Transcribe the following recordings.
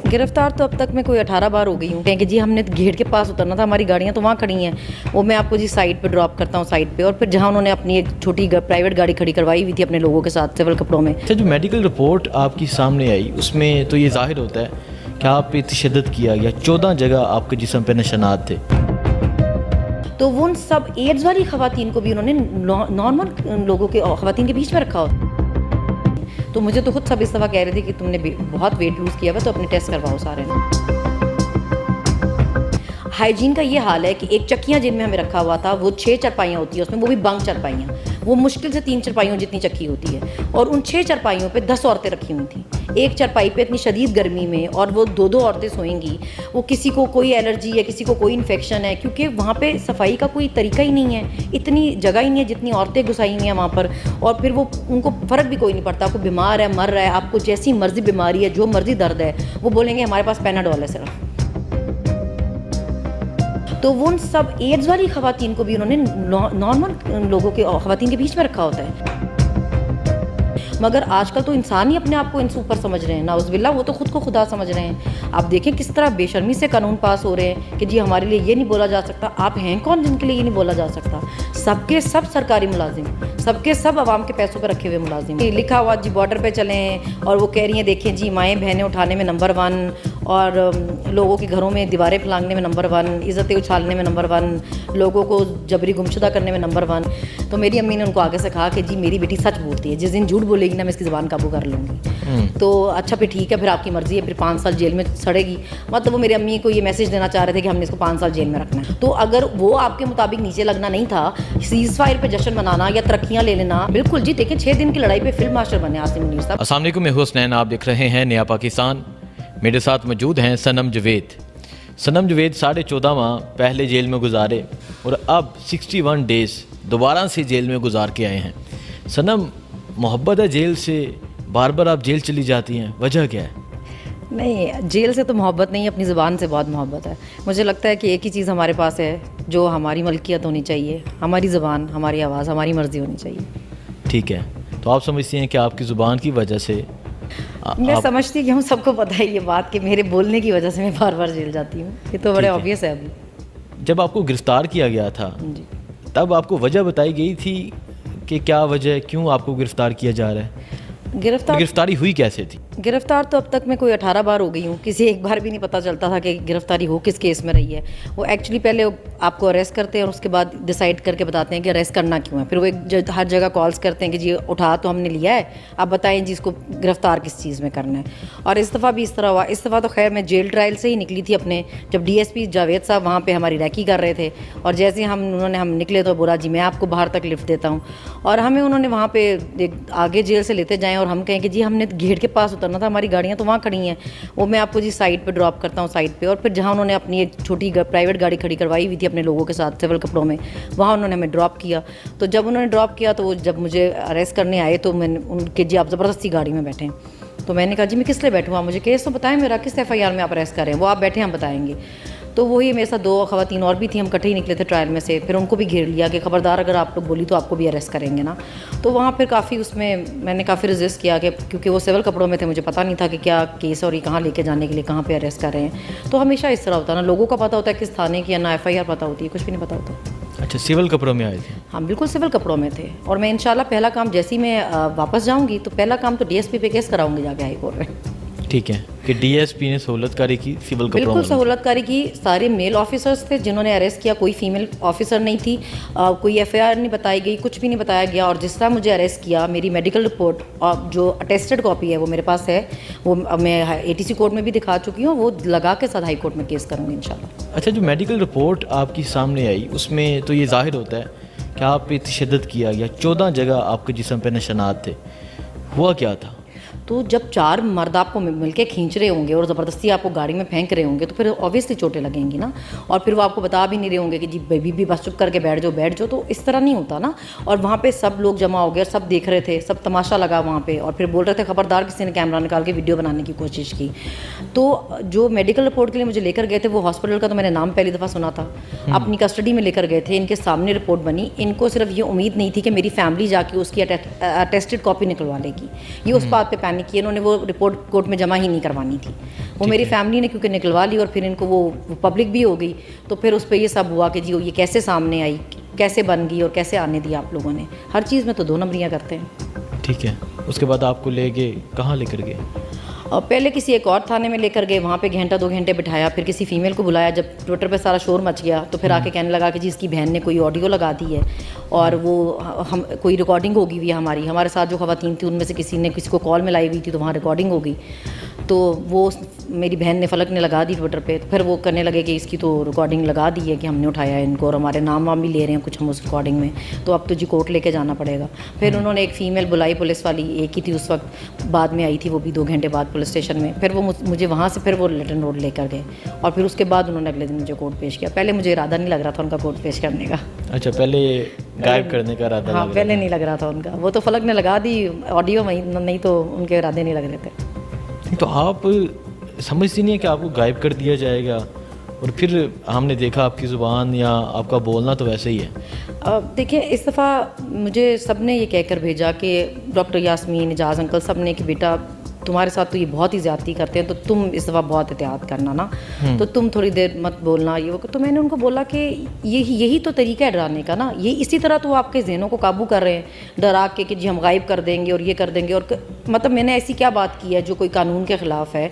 गिरफ्तार तो अब तक मैं कोई 18 बार हो गई हूँ कि जी हमने गेट के पास उतरना था, हमारी गाड़ियाँ तो वहाँ खड़ी हैं, वो मैं आपको जी साइड पे ड्रॉप करता हूँ साइड पे, और फिर जहाँ उन्होंने अपनी एक छोटी प्राइवेट गाड़ी खड़ी करवाई हुई थी अपने लोगों के साथ सिविल कपड़ों में। अच्छा, जो मेडिकल रिपोर्ट आपकी सामने आई उसमें तो ये जाहिर होता है कि आप पे तशद्दुद किया गया, 14 जगह आपके जिस्म पे निशानात थे। तो वो उन सब एड्स वाली ख़वातीन को भी उन्होंने नॉर्मल लोगों के ख़वातीन के बीच में रखा हो। तो मुझे तो खुद सब इस दफ़ा कह रहे थे कि तुमने बहुत वेट लूज़ किया हुआ तो अपने टेस्ट करवाओ सारे। हाइजीन का ये हाल है कि एक चक्कियाँ जिनमें हमें रखा हुआ था वो 6 चरपाइयाँ होती हैं उसमें, वो भी बंक चरपाइयाँ, वो मुश्किल से 3 चरपाइयों जितनी चक्की होती है, और उन 6 चरपाइयों पे 10 औरतें रखी हुई थी। एक चरपाई पे इतनी शदीद गर्मी में, और वो 2-2 औरतें सोएंगी, वो किसी को कोई एलर्जी है, किसी को कोई इन्फेक्शन है, क्योंकि वहाँ पे सफाई का कोई तरीका ही नहीं है, इतनी जगह ही नहीं है जितनी औरतें घुसाई हुई हैं वहाँ पर, और फिर वो उनको फ़र्क भी कोई नहीं पड़ता, आपको बीमार है, मर रहा है, आपको जैसी मर्जी बीमारी है, जो मर्जी दर्द है, वो बोलेंगे हमारे पास पैनाडोल है सिर्फ। तो वो उन सब एड्स वाली ख़वातीन को भी उन्होंने नॉर्मल लोगों के ख़वातीन के बीच में रखा होता है। मगर आजकल तो इंसान ही अपने आप को इनसे ऊपर समझ रहे हैं, नाउज़ुबिल्लाह, वो तो ख़ुद को खुदा समझ रहे हैं। आप देखें किस तरह बेशर्मी से कानून पास हो रहे हैं कि जी हमारे लिए ये नहीं बोला जा सकता। आप हैं कौन जिनके लिए ये नहीं बोला जा सकता? सबके सब सरकारी मुलाजिम, सबके सब आवाम के पैसों पर रखे हुए मुलाजिम। लिखा हुआ जी बॉर्डर पे चलें, और वो कह रही हैं देखें जी माएँ बहनें उठाने में नंबर 1, और लोगों के घरों में दीवारें फैलाने में नंबर 1, इज़्ज़तें उछालने में नंबर 1, लोगों को जबरी गुमशुदा करने में नंबर 1। तो मेरी अम्मी ने उनको आगे से कहा कि जी मेरी बेटी सच बोलती है, जिस दिन झूठ बोलेगी ना मैं इसकी ज़बान काबू कर लूँगी। तो अच्छा फिर ठीक है, फिर आपकी मर्ज़ी है, फिर 5 साल जेल में सड़ेगी। मतलब वो मेरी अम्मी को ये मैसेज देना चाह रहे थे कि हमने इसको 5 साल जेल में रखना है। तो अगर वो आपके मुताबिक नीचे लगना नहीं था, सीज़ फायर पे जश्न मनाना या तरक्कियाँ ले लेना, बिल्कुल जी देखें 6 दिन की लड़ाई पे फील्ड मार्शल बने आसिम मुनीर साहब। अस्सलाम वालेकुम, मैं हुसनैन, आप देख रहे हैं नया पाकिस्तान। मेरे साथ मौजूद हैं सनम जवेद। सनम जवेद 14.5 माह पहले जेल में गुजारे और अब 61 डेज़ दोबारा से जेल में गुजार के आए हैं। सनम, मोहब्बत है जेल से, बार बार आप जेल चली जाती हैं, वजह क्या है? नहीं, जेल से तो मोहब्बत नहीं, अपनी ज़ुबान से बहुत मोहब्बत है। मुझे लगता है कि एक ही चीज़ हमारे पास है जो हमारी मलकियत होनी चाहिए, हमारी ज़ुबान, हमारी आवाज़, हमारी मर्ज़ी होनी चाहिए। ठीक है, तो आप समझती हैं कि आपकी ज़ुबान की वजह से मैं समझती कि हम सबको पता है ये बात कि मेरे बोलने की वजह से मैं बार बार जेल जाती हूँ, ये तो बड़े ऑब्वियस है। अभी जब आपको गिरफ़्तार किया गया था जी, तब आपको वजह बताई गई थी कि क्या वजह है, क्यों आपको गिरफ़्तार किया जा रहा है? गिरफ़्तारी हुई कैसे थी? गिरफ्तार तो अब तक मैं कोई 18 बार हो गई हूँ, किसी एक बार भी नहीं पता चलता था कि गिरफ्तारी हो किस केस में रही है। वो एक्चुअली पहले आपको अरेस्ट करते हैं और उसके बाद डिसाइड करके बताते हैं कि अरेस्ट करना क्यों है। फिर वो हर जगह कॉल्स करते हैं कि जी उठा तो हमने लिया है, आप बताएं जी इसको गिरफ्तार किस चीज़ में करना है। और इस दफ़ा भी इस तरह हुआ। इस दफ़ा तो खैर मैं जेल ट्रायल से ही निकली थी अपने, जब DSP जावेद साहब वहाँ पर हमारी रैकी कर रहे थे, और जैसे हम निकले तो बोला जी मैं आपको बाहर तक लिफ्ट देता हूँ, और हमें उन्होंने वहाँ पर आगे जेल से लेते जाएँ और हम कहें कि जी हमने गेट के पास उतरना था, हमारी गाड़ियाँ तो वहाँ खड़ी हैं, वो मैं आपको जी साइड पे ड्रॉप करता हूँ साइड पे, और फिर जहाँ उन्होंने अपनी एक छोटी प्राइवेट गाड़ी खड़ी करवाई हुई थी अपने लोगों के साथ सिविल कपड़ों में, वहाँ उन्होंने हमें ड्रॉप किया। तो जब उन्होंने ड्रॉप किया तो जब मुझे अरेस्ट करने आए तो मैंने उनके जी आप ज़बरदस्ती गाड़ी में बैठे हैं। तो मैंने कहा जी मैं किस लिए बैठूँ, आप मुझे केस तो बताएं मेरा, किस FIR में आप अरेस्ट करें, वो आप बैठे हम बताएंगे। तो वही मेरे साथ 2 ख़वातीन और भी थी, हम इकट्ठे ही निकले थे ट्रायल में से। फिर उनको भी घेर लिया कि ख़बरदार अगर आप लोग बोली तो आपको भी अरेस्ट करेंगे ना। तो वहाँ फिर काफ़ी उसमें मैंने काफ़ी रेजिस्ट किया कि क्योंकि वो सिविल कपड़ों में थे, मुझे पता नहीं था कि क्या केस और ये कहाँ लेके जाने के लिए कहाँ पे अरेस्ट कर रहे हैं। तो हमेशा इस तरह होता है ना, लोगों का पता होता है किस थाने की, ना FIR पता होती है, कुछ भी नहीं पता होता। अच्छा, सिविल कपड़ों में आए थे? हाँ बिल्कुल सिविल कपड़ों में थे, और मैं इंशाल्लाह पहला काम जैसे ही मैं वापस जाऊँगी तो पहला काम तो DSP पे केस कराऊँगी जाके हाई कोर्ट में। ठीक है, कि DSP ने सहूलतकारी की सिविल कपड़ों में? बिल्कुल सहूलतकारी की। सारे मेल ऑफिसर्स थे जिन्होंने अरेस्ट किया, कोई फीमेल ऑफिसर नहीं थी, कोई FIR नहीं बताई गई, कुछ भी नहीं बताया गया। और जिस तरह मुझे अरेस्ट किया, मेरी मेडिकल रिपोर्ट और जो अटेस्टेड कॉपी है वो मेरे पास है, वो मैं ATC कोर्ट में भी दिखा चुकी हूँ, वो लगा के साथ हाई कोर्ट में केस करूँगी इंशाल्लाह। अच्छा, जो मेडिकल रिपोर्ट आपकी सामने आई उसमें तो ये जाहिर होता है कि आप पे तशद्दुद किया गया, 14 जगह आपके जिस्म पे निशानात थे, हुआ क्या था? तो जब 4 मर्द आपको मिलके खींच रहे होंगे और ज़बरदस्ती आपको गाड़ी में फेंक रहे होंगे तो फिर ऑब्वियसली चोटें लगेंगी ना। और फिर वो आपको बता भी नहीं रहे होंगे कि जी बेबी भी बस चुप करके बैठ जाओ, तो इस तरह नहीं होता ना। और वहाँ पे सब लोग जमा हो गए, सब देख रहे थे, सब तमाशा लगा वहाँ पे, और फिर बोल रहे थे खबरदार किसी ने कैमरा निकाल के वीडियो बनाने की कोशिश की। तो जो मेडिकल रिपोर्ट के लिए मुझे लेकर गए थे, वो हॉस्पिटल का तो मैंने नाम पहली दफ़ा सुना था, अपनी कस्टडी में लेकर गए थे, इनके सामने रिपोर्ट बनी। इनको सिर्फ ये उम्मीद नहीं थी कि मेरी फैमिली जाके उसकी अटेस्टेड कॉपी निकलवा लेगी, ये उस बात पर पैनिक किए, इन्होंने वो रिपोर्ट कोर्ट में जमा ही नहीं करवानी थी। वो मेरी फैमिली ने क्योंकि निकलवा ली और फिर इनको वो पब्लिक भी हो गई, तो फिर उस पर ये सब हुआ कि जी ये कैसे सामने आई, कैसे बन गई और कैसे आने दिया आप लोगों ने। हर चीज़ में तो 2 नंबरियाँ करते हैं। ठीक है, उसके बाद आपको ले गए, कहाँ लेकर गए? और पहले किसी एक और थाने में लेकर गए, वहाँ पे घंटा 2 घंटे बिठाया, फिर किसी फीमेल को बुलाया। जब ट्विटर पे सारा शोर मच गया तो फिर आके कहने लगा कि जी इसकी बहन ने कोई ऑडियो लगा दी है और वो हम कोई रिकॉर्डिंग होगी हुई है हमारे साथ जो ख़वातीन थी उनमें से किसी ने किसी को कॉल में लाई हुई थी तो वहाँ रिकॉर्डिंग हो गई। तो वो मेरी बहन ने फलक ने लगा दी ट्विटर पे। फिर वो करने लगे कि इसकी तो रिकॉर्डिंग लगा दी है कि हमने उठाया है इनको और हमारे नाम वाम भी ले रहे हैं कुछ हम उस रिकॉर्डिंग में, तो अब तो जी कोर्ट लेके जाना पड़ेगा। फिर उन्होंने एक फ़ीमेल बुलाई, पुलिस वाली एक ही थी उस वक्त, बाद में आई थी वो भी 2 घंटे बाद पुलिस स्टेशन में। फिर वो मुझे वहाँ से फिर वो लिटन रोड लेकर गए और फिर उसके बाद उन्होंने अगले दिन मुझे कोर्ट पेश किया। पहले मुझे इरादा नहीं लग रहा था उनका कोर्ट पेश करने का। अच्छा, पहले गायब करने का इरादा? हाँ, पहले नहीं लग रहा था उनका, वो तो फलक ने लगा दी ऑडियो में, नहीं तो उनके इरादे नहीं लग रहे थे। तो आप समझती नहीं है कि आपको गायब कर दिया जाएगा? और फिर हमने देखा आपकी ज़ुबान या आपका बोलना तो वैसे ही है। देखिए, इस दफ़ा मुझे सब ने ये कहकर भेजा कि डॉक्टर यास्मीन, एजाज अंकल सब ने कि बेटा तुम्हारे साथ तो ये बहुत ही ज़्यादती करते हैं, तो तुम इस दफ़ा बहुत एहतियात करना ना, तो तुम थोड़ी देर मत बोलना ये वो। तो मैंने उनको बोला कि यही तो तरीका है डराने का ना, ये इसी तरह तो वो आपके जहनों को काबू कर रहे हैं डरा के कि जी हम गायब कर देंगे और ये कर देंगे। और मतलब मैंने ऐसी क्या बात की है जो कोई कानून के ख़िलाफ़ है?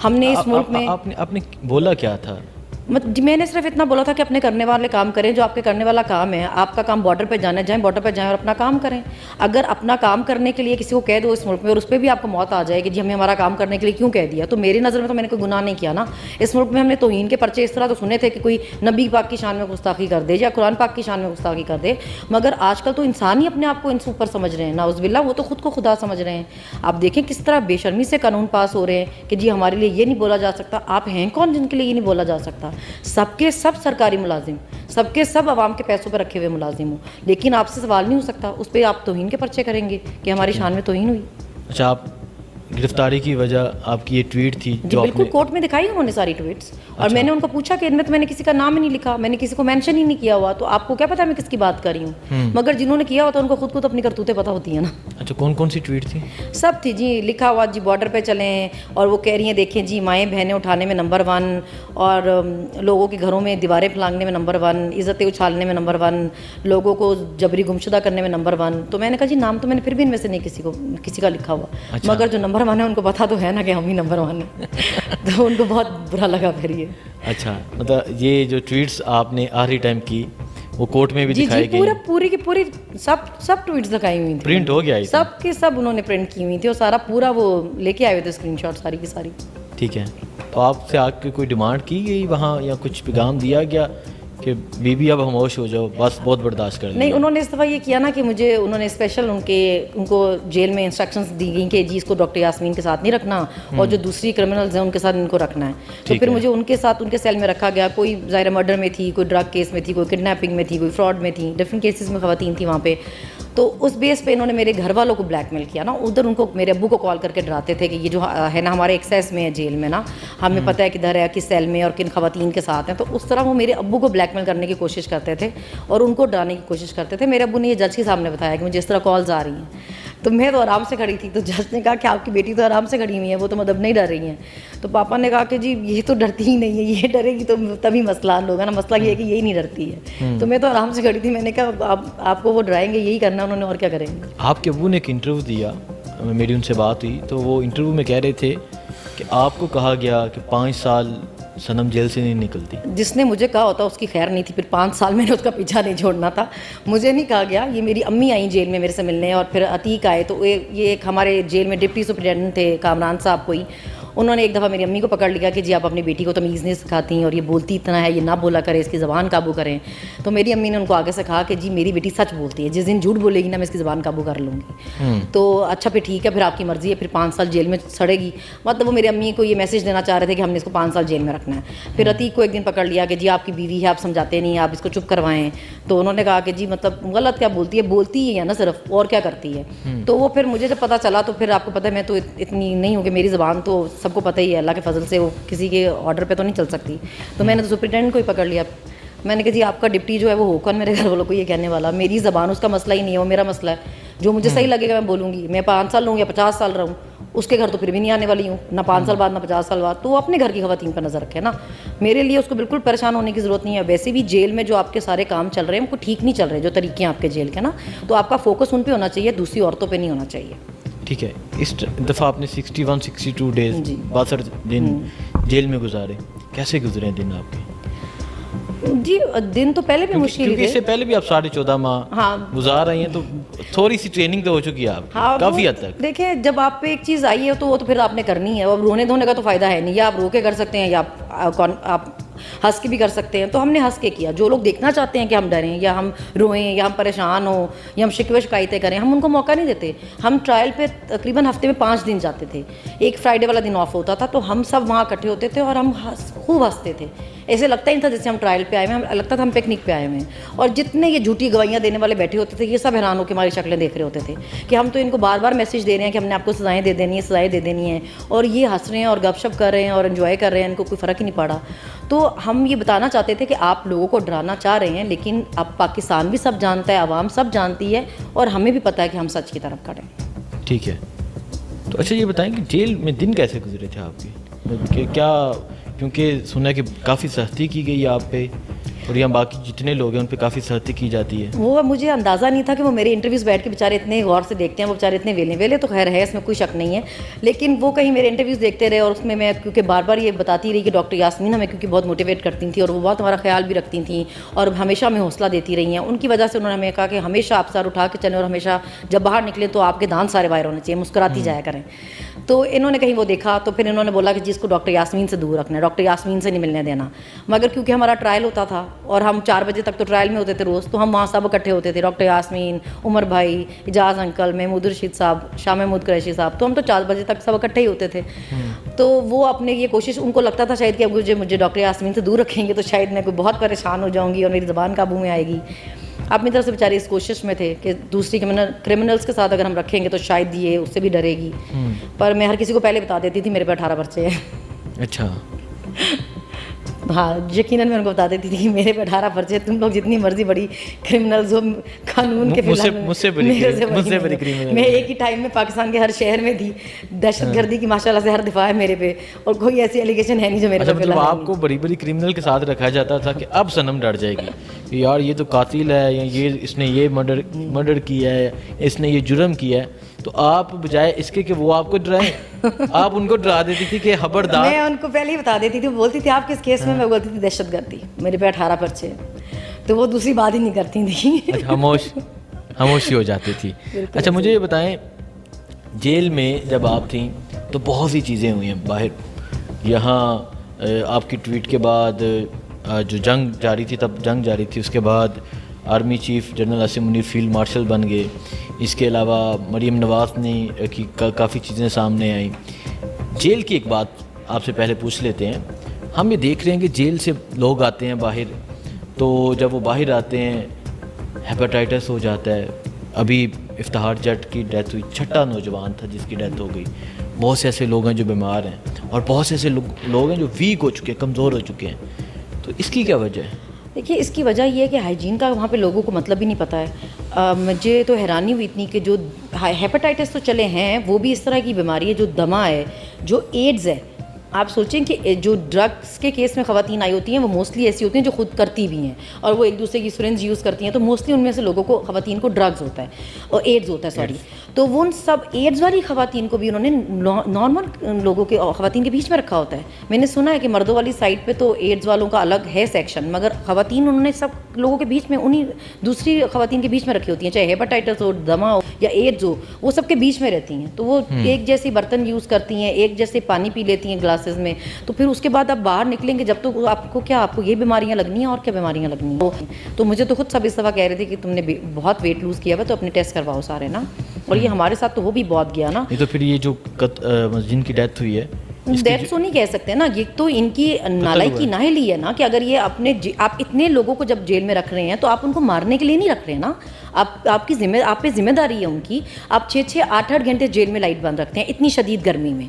हमने इस मुल्क में आपने बोला क्या था? मैंने सिर्फ इतना बोला था कि अपने करने वाले काम करें, जो आपके करने वाला काम है। आपका काम बॉर्डर पे जाना है, जाएं बॉर्डर पे जाएं और अपना काम करें। अगर अपना काम करने के लिए किसी को कह दो इस मुल्क में और उस पर भी आपको मौत आ जाए कि जी हमें हमारा काम करने के लिए क्यों कह दिया, तो मेरी नज़र में तो मैंने कोई गुनाह नहीं किया ना। इस मुल्क में हमने तौहीन के पर्चे इस तरह तो सुने थे कि कोई नबी पाक की शान में गुस्ताखी कर दे या कुरान पाक की शान में गुस्ताखी कर दे, मगर आजकल तो इंसान ही अपने आप को इनसे ऊपर समझ रहे हैं, नाउज़ुबिल्लाह, वो तो खुद को खुदा समझ रहे हैं। आप देखें किस तरह बेशर्मी से कानून पास हो रहे हैं कि जी हमारे लिए ये नहीं बोला जा सकता। आप हैं कौन जिनके लिए ये नहीं बोला जा सकता? सबके सब सरकारी मुलाजिम, सबके सब आवाम के पैसों पर रखे हुए मुलाजिम हो, लेकिन आपसे सवाल नहीं हो सकता। उस पर आप तौहीन के पर्चे करेंगे कि हमारी शान में तौहीन हुई। अच्छा, आप गिरफ्तारी की वजह आपकी ये ट्वीट थी जी बिल्कुल, कोर्ट में दिखाई उन्होंने सारी ट्वीट्स। और मैंने उनको पूछा कि इनमें तो मैंने किसी का नाम ही नहीं लिखा, मैंने किसी को मेंशन ही नहीं किया हुआ, तो आपको क्या पता मैं किसकी बात कर रही हूँ? मगर जिन्होंने किया होता उनको खुद को तो अपनी करतूतें पता होती है ना। अच्छा, कौन कौन सी ट्वीट थी? सब थी जी, लिखा हुआ जी बॉर्डर पे चलें और वो कह रही हैं देखें जी माएँ बहनें उठाने में नंबर 1 और लोगों के घरों में दीवारें फलांगने में नंबर 1, इज़्ज़तें उछालने में नंबर 1, लोगों को जबरी गुमशुदा करने में नंबर 1। तो मैंने कहा जी नाम तो मैंने फिर भी इनमें से नहीं किसी का लिखा हुआ। अच्छा। मगर जो नंबर 1 है उनको पता तो है ना कि हम ही नंबर 1 है। तो उनको बहुत बुरा लगा फिर ये। अच्छा, मतलब ये जो ट्वीट्स आपने आखिरी टाइम की वो कोर्ट में भी दिखाई गई? पूरा पूरी की पूरी सब ट्वीट्स दिखाई हुई थी, प्रिंट हो गया? सब के सब उन्होंने प्रिंट की हुई थी और सारा पूरा वो लेके आए हुए थे स्क्रीनशॉट सारी की सारी। ठीक है, तो आपसे आके कोई डिमांड की गई वहाँ या कुछ पैगाम दिया गया कि बीबी अब खामोश हो जाओ, बस बहुत बर्दाश्त कर? नहीं, उन्होंने इस दफ़ा ये किया ना कि मुझे उन्होंने स्पेशल उनको जेल में इंस्ट्रक्शंस दी गई कि जी इसको डॉक्टर यास्मीन के साथ नहीं रखना और जो दूसरी क्रिमिनल्स हैं उनके साथ इनको रखना है। तो फिर मुझे उनके साथ उनके सेल में रखा गया। कोई ज़ाहिर मर्डर में थी, कोई ड्रग केस में थी, कोई किडनैपिंग में थी, कोई फ्रॉड में थी, डिफरेंट केसेस में ख़वातीन थी वहाँ पे। तो उस बेस पे इन्होंने मेरे घर वालों को ब्लैकमेल किया ना। उधर उनको मेरे अब्बू को कॉल करके डराते थे कि ये जो है ना हमारे एक्सेस में है जेल में ना, हमें पता है किधर है, किस सेल में और किन ख़वातीन के साथ हैं। तो उस तरह वो मेरे अब्बू को ब्लैकमेल करने की कोशिश करते थे और उनको डराने की कोशिश करते थे। मेरे अब्बू ने ये जज के सामने बताया कि मुझे इस तरह कॉल्स आ रही हैं। तो मैं तो आराम से खड़ी थी, तो जज ने कहा कि आपकी बेटी तो आराम से खड़ी हुई है, वो तो मतलब नहीं डर रही हैं। तो पापा ने कहा कि जी ये तो डरती ही नहीं है, ये डरेगी तो तभी मसला हल होगा ना, मसला ये है कि यही नहीं डरती है। तो मैं तो आराम से खड़ी थी। मैंने कहा आपको वो डराएंगे, यही करना उन्होंने, और क्या करेंगे। आपके अब्बू ने एक इंटरव्यू दिया, मेरी उनसे बात हुई, तो वो इंटरव्यू में कह रहे थे कि आपको कहा गया कि 5 साल सनम जेल से नहीं निकलती। जिसने मुझे कहा होता उसकी खैर नहीं थी, फिर 5 साल मैंने उसका पीछा नहीं छोड़ना था। मुझे नहीं कहा गया, ये मेरी अम्मी आई जेल में मेरे से मिलने और फिर अतीक आए। तो ये एक हमारे जेल में डिप्टी सुपरिटेंडेंट थे कामरान साहब कोई, उन्होंने एक दफ़ा मेरी अम्मी को पकड़ लिया कि जी आप अपनी बेटी को तमीज़ नहीं सिखाती और ये बोलती इतना है, ये ना बोला करे, इसकी ज़बान काबू करें। तो मेरी अम्मी ने उनको आगे से कहा कि जी मेरी बेटी सच बोलती है, जिस दिन झूठ बोलेगी ना मैं इसकी ज़बान काबू कर लूँगी। तो अच्छा फिर ठीक है, फिर आपकी मर्ज़ी है, फिर 5 साल जेल में सड़ेगी। मतलब वो मेरी अम्मी को ये मैसेज देना चाह रहे थे कि हमने इसको 5 साल जेल में रखना है। फिर अतीक को एक दिन पकड़ लिया कि जी आपकी बीवी है, आप समझाते नहीं, आप इसको चुप करवाएं। तो उन्होंने कहा कि जी मतलब गलत क्या बोलती ही है ना सिर्फ, और क्या करती है। तो वो फिर मुझे जब पता चला तो फिर आपको पता है मैं तो इतनी नहीं हूँ कि मेरी ज़बान तो सबको पता ही है, अल्लाह के फजल से वो किसी के ऑर्डर पे तो नहीं चल सकती। तो मैंने तो सुपरिटेंडेंट को ही पकड़ लिया। मैंने कहा जी आपका डिप्टी जो है वो होकर मेरे घर वालों को ये कहने वाला, मेरी ज़बान उसका मसला ही नहीं है, वो मेरा मसला है। جو مجھے صحیح لگے گا میں بولوں گی. میں 5 سال رہوں یا 50 سال رہوں, اس کے گھر تو پھر بھی نہیں آنے والی ہوں, نہ 5 سال بعد نہ 50 سال بعد. تو وہ اپنے گھر کی خواتین پر نظر رکھے نا. میرے لیے اس کو بالکل پریشان ہونے کی ضرورت نہیں ہے. ویسے بھی جیل میں جو آپ کے سارے کام چل رہے ہیں ان کو ٹھیک نہیں چل رہے, جو طریقے ہیں آپ کے جیل کے نا, تو آپ کا فوکس ان پہ ہونا چاہیے, دوسری عورتوں پہ نہیں ہونا چاہیے. ٹھیک ہے, اس دفعہ آپ نے 61-62 ڈیز 62 دن جیل میں گزارے, کیسے گزرے ہیں دن آپ کے؟ جی دن تو پہلے بھی مشکل کیونکہ اس سے پہلے بھی آپ 14.5 ماہ گزار رہی ہیں, تو تھوڑی سی ٹریننگ تو ہو چکی ہے آپ کافی حد تک. دیکھیں جب آپ پہ ایک چیز آئی ہے تو وہ تو پھر آپ نے کرنی ہے. اب رونے دھونے کا تو فائدہ ہے نہیں, یا آپ رو کے کر سکتے ہیں یا آپ ہنس کے بھی کر سکتے ہیں. تو ہم نے ہنس کے کیا. جو لوگ دیکھنا چاہتے ہیں کہ ہم ڈریں یا ہم روئیں یا ہم پریشان ہوں یا ہم شکوے شکایتیں کریں, ہم ان کو موقع نہیں دیتے. ہم ٹرائل پہ تقریباً ہفتے میں 5 دن جاتے تھے. ایک فرائیڈے والا دن آف ہوتا تھا, تو ہم سب وہاں اکٹھے ہوتے تھے اور ہم خوب ہنستے تھے. ایسے لگتا ہی نہیں تھا جیسے ہم ٹرائل پہ آئے ہوئے ہیں, لگتا تھا ہم پکنک پہ آئے ہوئے ہیں. اور جتنے یہ جھوٹی گواہیاں دینے والے بیٹھے ہوتے تھے, یہ سب حیران ہو کے ہماری شکلیں دیکھ رہے ہوتے تھے کہ ہم تو ان کو بار بار میسج دے رہے ہیں کہ ہم نے آپ کو سزائیں دے دینی ہے, سزائیں دے دینی ہیں, اور یہ ہنس رہے ہیں اور گپ شپ کر رہے ہیں اور انجوائے کر رہے ہیں, ان کو کوئی فرق ہی نہیں پڑا. تو ہم یہ بتانا چاہتے تھے کہ آپ لوگوں کو ڈرانا چاہ رہے ہیں, لیکن اب پاکستان بھی سب جانتا ہے, عوام سب جانتی ہے, اور ہمیں بھی پتہ ہے کہ ہم سچ کی طرف کھڑے ہیں. ٹھیک ہے, تو اچھا یہ بتائیں کہ جیل میں دن کیسے گزرے تھے آپ کے, کیا کیونکہ سنا ہے کہ کافی سختی کی گئی ہے آپ پہ, اور یہاں باقی جتنے لوگ ہیں ان پہ کافی سختی کی جاتی ہے. وہ مجھے اندازہ نہیں تھا کہ وہ میرے انٹرویوز بیٹھ کے بیچارے اتنے غور سے دیکھتے ہیں. وہ بیچارے اتنے ویلے تو خیر ہے, اس میں کوئی شک نہیں ہے, لیکن وہ کہیں میرے انٹرویوز دیکھتے رہے, اور اس میں کیونکہ بار بار یہ بتاتی رہی کہ ڈاکٹر یاسمین ہمیں کیونکہ بہت موٹیویٹ کرتی تھیں اور وہ بہت ہمارا خیال بھی رکھتی تھیں اور ہمیشہ ہمیں حوصلہ دیتی رہی ہیں. ان کی وجہ سے انہوں نے ہمیں کہا کہ ہمیشہ آپ سر اٹھا کے چلیں, اور ہمیشہ جب باہر نکلیں تو آپ کے دانت سارے باہر ہونے چاہیے, مسکراتی جایا کریں. تو انہوں نے کہیں وہ دیکھا, تو پھر انہوں نے بولا کہ جس کو ڈاکٹر یاسمین سے دور رکھنا ہے, ڈاکٹر یاسمین سے نہیں ملنے دینا. مگر کیونکہ ہمارا ٹرائل ہوتا تھا اور ہم 4 بجے تک تو ٹرائل میں ہوتے تھے روز, تو ہم وہاں سب اکٹھے ہوتے تھے, ڈاکٹر یاسمین, عمر بھائی, اجاز انکل, محمود رشید صاحب, شاہ محمود قریشی صاحب, تو ہم تو 4 بجے تک سب اکٹھے ہی ہوتے تھے. تو وہ اپنے یہ کوشش, ان کو لگتا تھا شاید کہ اب مجھے ڈاکٹر یاسمین سے دور رکھیں گے تو شاید میں کوئی بہت پریشان ہو جاؤں گی اور میری زبان قابو میں آئے گی. اپنی طرف سے بیچارے اس کوشش میں تھے کہ دوسری کرمنلز کے ساتھ اگر ہم رکھیں گے تو شاید یہ اس سے بھی ڈرے گی. پر میں ہر کسی کو پہلے بتا دیتی تھی میرے پہ 18 پرچے ہیں. اچھا, ہاں یقیناً میں ان کو بتا دیتی تھی کہ میرے پہ 18 پرچے, تم لوگ جتنی مرضی بڑی کرمنلز ہو قانون کے مجھ سے بڑی کرمنل. میں ایک ہی ٹائم میں پاکستان کے ہر شہر میں تھی. دہشت گردی کی ماشاءاللہ سے ہر دفاع ہے میرے پہ, اور کوئی ایسی ایلیگیشن ہے نہیں جو میرے پہ. مطلب آپ کو بڑی بڑی کرمنل کے ساتھ رکھا جاتا تھا کہ اب صنم ڈر جائے گی کہ یار یہ تو قاتل ہے, یا یہ اس نے یہ مرڈر کیا ہے, اس نے یہ جرم کیا ہے, تو آپ بجائے اس کے کہ وہ آپ کو ڈرائیں آپ ان کو ڈرا دیتی تھی کہ خبردار. میں ان کو پہلے ہی بتا دیتی تھی, بولتی تھی آپ کس کیس میں بولتی تھی دہشت گردی, میرے پہ 18 پرچے, تو وہ دوسری بات ہی نہیں کرتی تھیں, خاموشی ہو جاتی تھی. اچھا مجھے یہ بتائیں, جیل میں جب آپ تھیں تو بہت سی چیزیں ہوئی ہیں باہر. یہاں آپ کی ٹویٹ کے بعد جو جنگ جاری تھی, تب جنگ جاری تھی, اس کے بعد army chief general Asim Munir field marshal بن گئے. اس کے علاوہ مریم نواز نے کی کافی چیزیں سامنے آئیں. جیل کی ایک بات آپ سے پہلے پوچھ لیتے ہیں. ہم یہ دیکھ رہے ہیں کہ جیل سے لوگ آتے ہیں باہر, تو جب وہ باہر آتے ہیں ہیپاٹائٹس ہو جاتا ہے. ابھی افتخار جٹ کی ڈیتھ ہوئی, 6واں نوجوان تھا جس کی ڈیتھ ہو گئی. بہت سے ایسے لوگ ہیں جو بیمار ہیں, اور بہت سے ایسے لوگ ہیں جو ویک ہو چکے ہیں, کمزور ہو چکے ہیں. تو اس کی کیا وجہ ہے؟ دیکھیے اس کی وجہ یہ ہے کہ ہائیجین کا وہاں پہ لوگوں کو مطلب ہی نہیں پتہ ہے. مجھے تو حیرانی ہوئی اتنی کہ جو ہیپاٹائٹس تو چلے ہیں, وہ بھی اس طرح کی بیماری ہے جو دمہ ہے, جو ایڈز ہے. آپ سوچیں کہ جو ڈرگس کے کیس میں خواتین آئی ہوتی ہیں وہ موسٹلی ایسی ہوتی ہیں جو خود کرتی بھی ہیں, اور وہ ایک دوسرے کی سرنج یوز کرتی ہیں, تو موسٹلی ان میں سے لوگوں کو, خواتین کو ڈرگز ہوتا ہے اور ایڈز ہوتا ہے, سوری. تو وہ ان سب ایڈز والی خواتین کو بھی انہوں نے نارمل لوگوں کے خواتین کے بیچ میں رکھا ہوتا ہے. میں نے سنا ہے کہ مردوں والی سائڈ پہ تو ایڈز والوں کا الگ ہے سیکشن, مگر خواتین انہوں نے سب لوگوں کے بیچ میں, انہیں دوسری خواتین کے بیچ میں رکھی ہوتی ہیں, چاہے ہیپاٹائٹس ہو, دمہ ہو یا ایڈز ہو, وہ سب کے بیچ میں رہتی ہیں. تو وہ ایک جیسے برتن یوز کرتی ہیں, ایک جیسے پانی پی لیتی ہیں گلاسز میں. تو پھر اس کے بعد آپ باہر نکلیں گے جب تو آپ کو یہ بیماریاں لگنی ہیں, اور کیا بیماریاں لگنی ہیں. تو مجھے تو خود سب اس دفعہ کہہ رہے تھے کہ تم نے بہت ویٹ لوز کیا ہوا, تو اپنے ٹیسٹ کرواؤ سارے نا. اور یہ ہمارے ساتھ تو ہو بھی بہت گیا نا. یہ تو پھر یہ جو جن کی ڈیتھ ہوئی ہے, ڈیتھ تو نہیں کہہ سکتے نا, یہ تو ان کی نالائی کی ناہلی ہے نا, کہ اگر یہ آپ اتنے لوگوں کو جب جیل میں رکھ رہے ہیں تو آپ ان کو مارنے کے لیے نہیں رکھ رہے نا. آپ پہ ذمہ داری ہے ان کی. آپ 6-8 گھنٹے جیل میں لائٹ بند رکھتے ہیں اتنی شدید گرمی میں.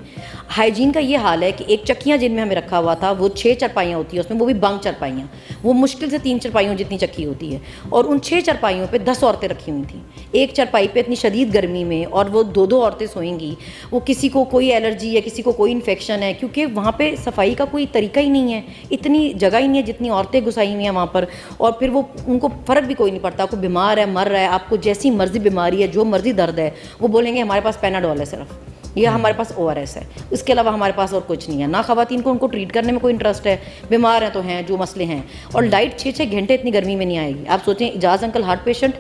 हाइजीन का ये हाल है कि एक चक्कियाँ जिनमें हमें रखा हुआ था वो 6 चरपाइयाँ होती हैं उसमें, वो भी बंक चरपाइयाँ, वो मुश्किल से 3 चरपाइयों जितनी चक्की होती है, और उन 6 चरपाइयों पे 10 औरतें रखी हुई थी। एक चरपाई पे इतनी शदीद गर्मी में, और वो 2-2 औरतें सोएंगी, वो किसी को कोई एलर्जी है, किसी को कोई इन्फेक्शन है, क्योंकि वहाँ पे सफाई का कोई तरीका ही नहीं है, इतनी जगह ही नहीं है जितनी औरतें घुसाई हुई हैं वहाँ पर। और फिर वो उनको फ़र्क भी कोई नहीं पड़ता, कोई बीमार है, मर रहा है, आपको जैसी मर्जी बीमारी है, जो मर्जी दर्द है, वो बोलेंगे हमारे पास पैनाडोल है सिर्फ, या हमारे पास ORS है, इसके अलावा हमारे पास और कुछ नहीं है। ना ख़वातीन को उनको ट्रीट करने में कोई इंटरेस्ट है, बीमार हैं तो हैं, जो मसले हैं। और लाइट 6-6 घंटे इतनी गर्मी में नहीं आएगी। आप सोचें, इजाज़ अंकल हार्ट पेशेंट,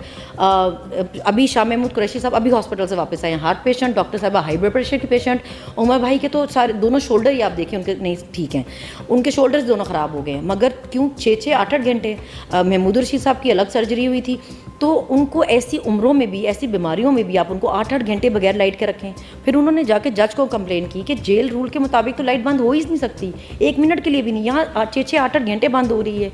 अभी शाह महमूद कुरैशी साहब अभी हॉस्पिटल से वापस आए हैं, हार्ट पेशेंट, डॉक्टर साहबा हाई ब्लड प्रेशर के पेशेंट, उमर भाई के तो सारे दोनों शोल्डर ही आप देखिए उनके नहीं ठीक हैं, उनके शोल्डर्स दोनों ख़राब हो गए हैं। मगर क्यों 6-6 8-8 घंटे। महमूद रशीद साहब की अलग सर्जरी हुई थी, तो उनको ऐसी उम्रों में भी, ऐसी बीमारियों में भी आप उनको 8-8 घंटे बगैर लाइट के रखें। फिर उन्होंने जाके जज को कंप्लेन की कि जेल रूल के मुताबिक तो लाइट बंद हो ही नहीं सकती, 1 मिनट के लिए भी नहीं, यहाँ 6-6 8-8 घंटे बंद हो रही है।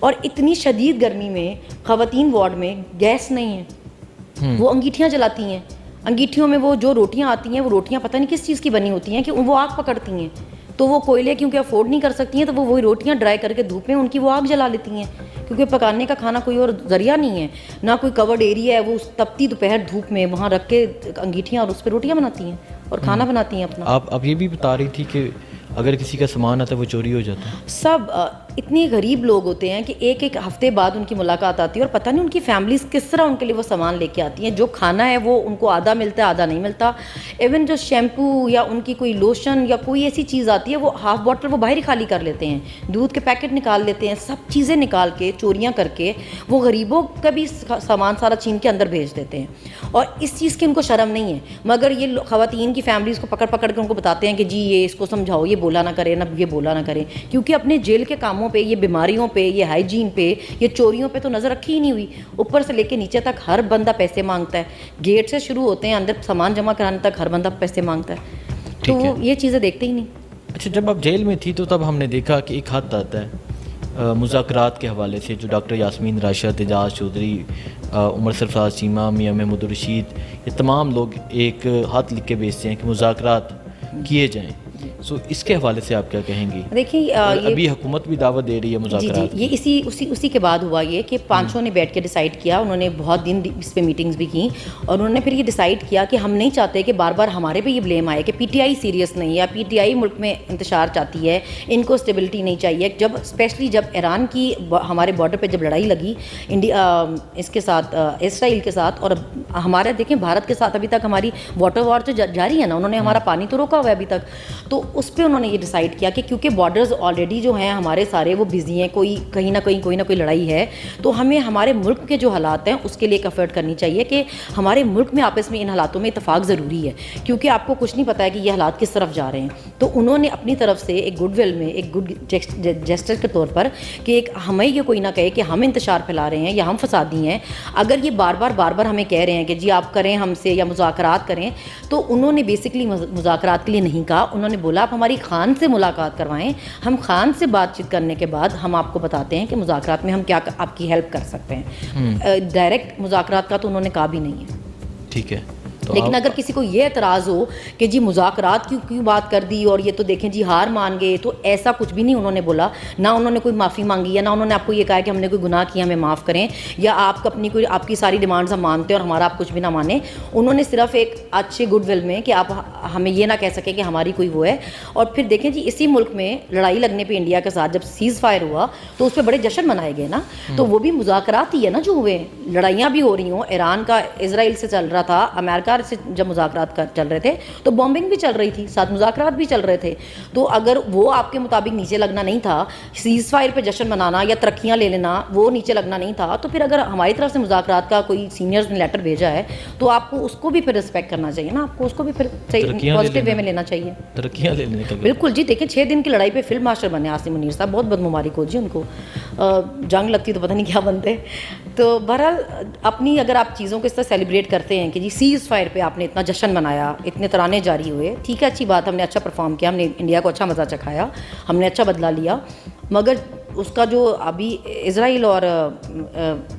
और इतनी शदीद गर्मी में ख़वातीन वार्ड में गैस नहीं है, वो अंगीठियाँ जलाती हैं, अंगीठियों में वो जो रोटियाँ आती हैं, वो रोटियाँ पता नहीं किस चीज़ की बनी होती हैं कि वो आग पकड़ती हैं, तो वो कोयले क्योंकि अफोर्ड नहीं कर सकती हैं, तो वो वही रोटियां ड्राई करके धूप में उनकी वो आग जला लेती हैं, क्योंकि पकाने का खाना कोई और ज़रिया नहीं है, ना कोई कवर्ड एरिया है, वो उस तपती दोपहर धूप में वहाँ रख के अंगीठियाँ और उस पर रोटियाँ बनाती हैं और खाना बनाती हैं अपना। आप ये भी बता रही थी कि अगर किसी का सामान आता है वो चोरी हो जाता है। सब इतने गरीब लोग होते हैं कि एक एक हफ्ते बाद उनकी मुलाकात आती है, और पता नहीं उनकी फैमिलीज किस तरह उनके लिए वो सामान लेके आती हैं। जो खाना है वो उनको आधा मिलता है, आधा नहीं मिलता। इवन जो शैम्पू या उनकी कोई लोशन या कोई ऐसी चीज़ आती है, वो हाफ बॉटल वो बाहर ही खाली कर लेते हैं, दूध के पैकेट निकाल लेते हैं, सब चीज़ें निकाल के चोरियाँ करके वो गरीबों का भी सामान सारा छीन के अंदर भेज देते हैं। और इस चीज़ की उनको शर्म नहीं है, मगर ये ख़वातीन की फैमिलीज़ को पकड़ पकड़ के उनको बताते हैं कि जी ये इसको समझाओ, ये बोला ना करें, ना ये बोला ना करें, क्योंकि अपने जेल के कामों पे, ये बीमारियों पे, ये हाइजीन पे, ये चोरियों पे तो नज़र रखी ही नहीं हुई। ऊपर से लेके नीचे तक हर बंदा पैसे मांगता है, गेट से शुरू होते हैं अंदर सामान जमा कराने तक हर बंदा पैसे मांगता है, तो वो ये चीज़ें देखते ही नहीं। अच्छा, जब आप जेल में थी तो तब हमने देखा कि एक खत आता है मुज़ाकरात के हवाले से, जो डॉक्टर यास्मीन राशिद, एजाज चौधरी, उमर सरफराज चीमा, मियां महमूद रशीद, ये तमाम लोग एक खत लिख के भेजते हैं कि मुज़ाकरात किए जाएँ। सो इसके हवाले से आप क्या कहेंगी? देखिए ये अभी हुकूमत भी दावत दे रही है मुज़ाकरात। जी, ये उसी के बाद हुआ ये कि पांचों ने बैठ के डिसाइड किया, उन्होंने बहुत दिन इस पे मीटिंग्स भी की, और उन्होंने फिर ये डिसाइड किया कि हम नहीं चाहते कि बार बार हमारे पे ये ब्लेम आए कि PTI सीरियस नहीं है, या PTI मुल्क में इंतशार चाहती है, इनको स्टेबिलिटी नहीं चाहिए। जब स्पेशली जब ईरान की हमारे बॉर्डर पर जब लड़ाई लगी इंडिया इसके साथ, इसराइल के साथ, और हमारे देखें भारत के साथ अभी तक हमारी वाटर वॉर तो जारी है ना, उन्होंने हमारा पानी तो रोका हुआ है अभी तक, तो उस पर उन्होंने ये डिसाइड किया कि क्योंकि बॉर्डर्स ऑलरेडी जो हैं हमारे सारे वो बिजी हैं, कोई कहीं ना कहीं कोई ना कोई लड़ाई है, तो हमें हमारे मुल्क के जो हालात हैं उसके लिए एक एफर्ट करनी चाहिए कि हमारे मुल्क में आपस में इन हालातों में इतफाक़ ज़रूरी है, क्योंकि आपको कुछ नहीं पता है कि ये हालात किस तरफ जा रहे हैं। तो उन्होंने अपनी तरफ से एक गुडविल में, एक गुड जेस्चर के तौर पर, कि एक हमें ये कोई ना कहे कि हम इंतशार फैला रहे हैं या हम फसादी हैं, अगर ये बार बार हमें कह रहे हैं कि जी आप करें हमसे या मुज़ाकरात करें, तो उन्होंने बेसिकली मुज़ाकरात के लिए नहीं कहा, उन्होंने बोला आप हमारी खान से मुलाकात करवाएं, हम खान से बातचीत करने के बाद हम आपको बताते हैं कि मुज़ाकरात में हम क्या आपकी हेल्प कर सकते हैं। डायरेक्ट मुज़ाकरात का तो उन्होंने कहा भी नहीं है। ठीक है, तो लेकिन अगर किसी को ये एतराज़ हो कि जी मुज़ाकरात क्यों बात कर दी और ये तो देखें जी हार मान गए, तो ऐसा कुछ भी नहीं उन्होंने बोला, ना उन्होंने कोई माफ़ी मांगी है, ना उन्होंने आपको ये कहा कि हमने कोई गुनाह किया हमें माफ़ करें, या आप अपनी कोई आपकी सारी डिमांड्स हम मानते हैं और हमारा आप कुछ भी ना माने। उन्होंने सिर्फ एक अच्छे गुडविल में कि आप हमें ये ना कह सकें कि हमारी कोई वो है। और फिर देखें जी इसी मुल्क में लड़ाई लगने पर इंडिया के साथ जब सीज़ फायर हुआ तो उस पर बड़े जश्न मनाए गए ना, तो वो भी मुज़ाकरात ही है ना जो हुए। लड़ाइयाँ भी हो रही हों, ईरान का इजराइल से चल रहा था, अमेरिका से जब मुज़ाकरात चल रहे थे तो बॉम्बिंग भी चल रही थी, साथ मुज़ाकरात भी चल रहे थे। तो अगर वो आपके मुताबिक नीचे लगना नहीं था, सीज़ फायर पे जश्न मनाना या तरक्कियाँ ले लेना वो नीचे लगना नहीं था, तो फिर अगर हमारी तरफ से मुज़ाकरात का कोई सीनियर्स ने लेटर भेजा है तो आपको उसको भी फिर रिस्पेक्ट करना चाहिए ना, आपको उसको भी फिर सही पॉजिटिव वे में लेना चाहिए, तरक्कियाँ लेने का। बिल्कुल जी। देखिए 6 दिन की लड़ाई पे फील्ड मार्शल बने आसिम मुनीर साहब, बहुत बहुत मुबारक हो जी उनको, जंग लगती तो पता नहीं क्या बनते। तो बहरहाल अपनी अगर आप चीज़ों को इस तरह सेलिब्रेट करते हैं कि जी सीज़ फायर पे आपने इतना जश्न मनाया, इतने तराने जारी हुए, ठीक है, अच्छी बात, हमने अच्छा परफॉर्म किया, हमने इंडिया को अच्छा मज़ा चखाया, हमने अच्छा बदला लिया, मगर उसका जो अभी इजराइल और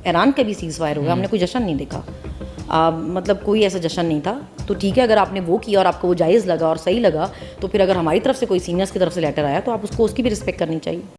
ईरान के भी सीज़ फायर हुआ हमने कोई जश्न नहीं देखा, मतलब कोई ऐसा जश्न नहीं था। تو ٹھیک ہے, اگر آپ نے وہ کیا اور آپ کو وہ جائز لگا اور صحیح لگا, تو پھر اگر ہماری طرف سے کوئی سینئرس کی طرف سے لیٹر آیا تو آپ اس کو اس کی بھی رسپیکٹ کرنی چاہیے.